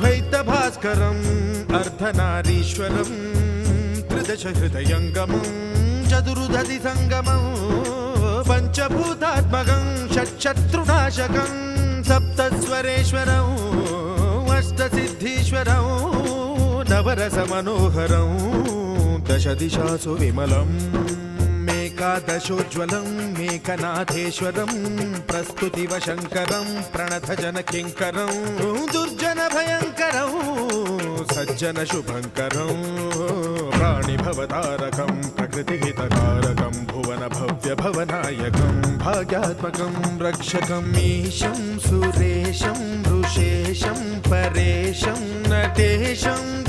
द्वैतभास्करम् अर्धनारीश्वरम् त्रिदश हृदयङ्गमं चतुर्दधि सङ्गमं पञ्चभूतात्मकं षट्शत्रुनाशकं सप्तस्वरेश्वरं अष्टसिद्धीश्वरं नवरसमनोहरं दशदिशासु विमलम् एकादशोज्ज्वलं मेकनाथेश्वरं प्रस्तुतिवशङ्करं प्रणतजनकिङ्करं दुर्जनभयङ्करं सज्जनशुभङ्करं प्राणिभवतारकं प्रकृतिहितकारकं भुवनभव्यभवनायकं भाग्यात्मकं रक्षकं ईशं सुरेशं ऋषेशं परेशं नटेशं